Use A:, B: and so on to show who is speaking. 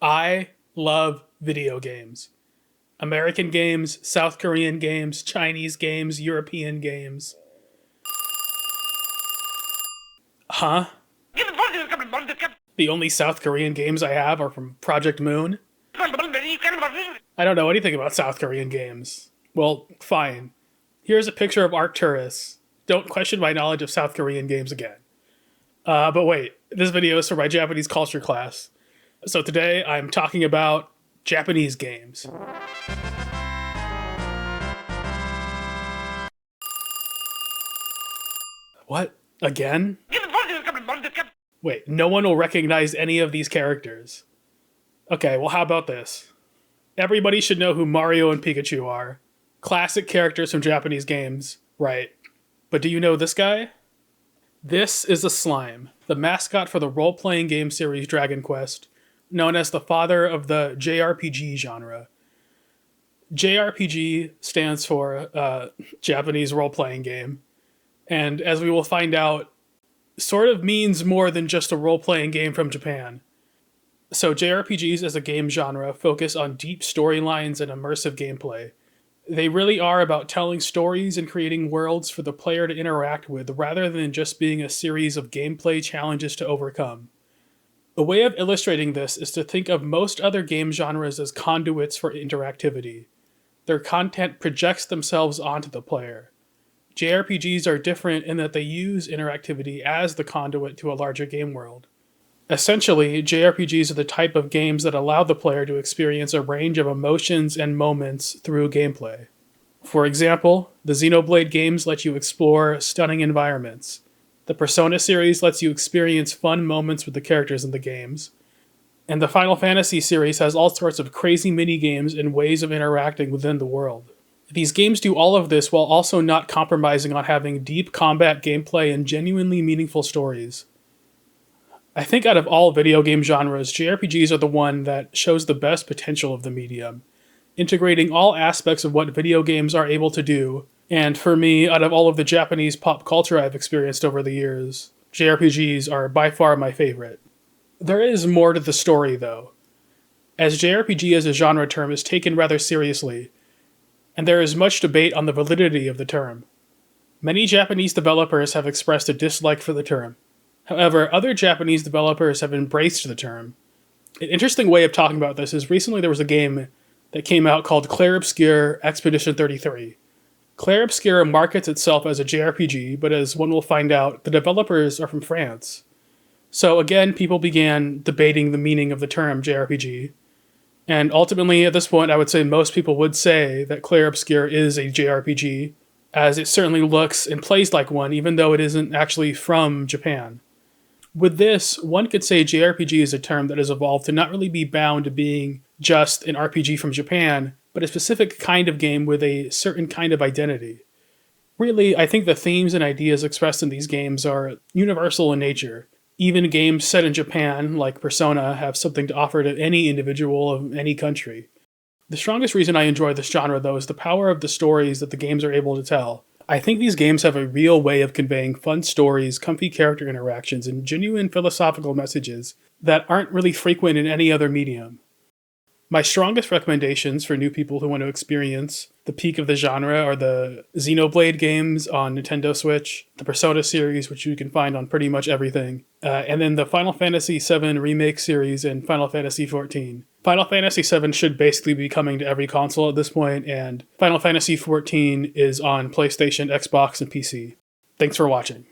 A: I love video games. American games, South Korean games, Chinese games, European games. Huh? The only South Korean games I have are from Project Moon? I don't know anything about South Korean games. Well, fine. Here's a picture of Arcturus. Don't question my knowledge of South Korean games again. But wait, this video is for my Japanese culture class. So today I'm talking about Japanese games. What? Again? Wait, no one will recognize any of these characters. Okay, well how about this? Everybody should know who Mario and Pikachu are. Classic characters from Japanese games, right? But do you know this guy? This is a slime, the mascot for the role-playing game series Dragon Quest, known as the father of the jrpg genre. JRPG stands for Japanese role-playing game, and as we will find out, sort of means more than just a role-playing game from Japan. So JRPGs as a game genre focus on deep storylines and immersive gameplay. They really are about telling stories and creating worlds for the player to interact with rather than just being a series of gameplay challenges to overcome. A way of illustrating this is to think of most other game genres as conduits for interactivity. Their content projects themselves onto the player. JRPGs are different in that they use interactivity as the conduit to a larger game world. Essentially, JRPGs are the type of games that allow the player to experience a range of emotions and moments through gameplay. For example, the Xenoblade games let you explore stunning environments. The Persona series lets you experience fun moments with the characters in the games. And the Final Fantasy series has all sorts of crazy mini-games and ways of interacting within the world. These games do all of this while also not compromising on having deep combat gameplay and genuinely meaningful stories. I think out of all video game genres, JRPGs are the one that shows the best potential of the medium, integrating all aspects of what video games are able to do, and for me, out of all of the Japanese pop culture I've experienced over the years, JRPGs are by far my favorite. There is more to the story, though, as JRPG as a genre term is taken rather seriously, and there is much debate on the validity of the term. Many Japanese developers have expressed a dislike for the term. However, other Japanese developers have embraced the term. An interesting way of talking about this is recently there was a game that came out called Clair Obscur Expedition 33. Clair Obscur markets itself as a JRPG, but as one will find out, the developers are from France. So again, people began debating the meaning of the term JRPG, and ultimately at this point I would say most people would say that Clair Obscur is a JRPG, as it certainly looks and plays like one even though it isn't actually from Japan. With this, one could say JRPG is a term that has evolved to not really be bound to being just an RPG from Japan, but a specific kind of game with a certain kind of identity. Really, I think the themes and ideas expressed in these games are universal in nature. Even games set in Japan, like Persona, have something to offer to any individual of any country. The strongest reason I enjoy this genre, though, is the power of the stories that the games are able to tell. I think these games have a real way of conveying fun stories, comfy character interactions, and genuine philosophical messages that aren't really frequent in any other medium. My strongest recommendations for new people who want to experience the peak of the genre are the Xenoblade games on Nintendo Switch, the Persona series, which you can find on pretty much everything, and then the Final Fantasy VII Remake series and Final Fantasy XIV. Final Fantasy VII should basically be coming to every console at this point, and Final Fantasy XIV is on PlayStation, Xbox, and PC. Thanks for watching.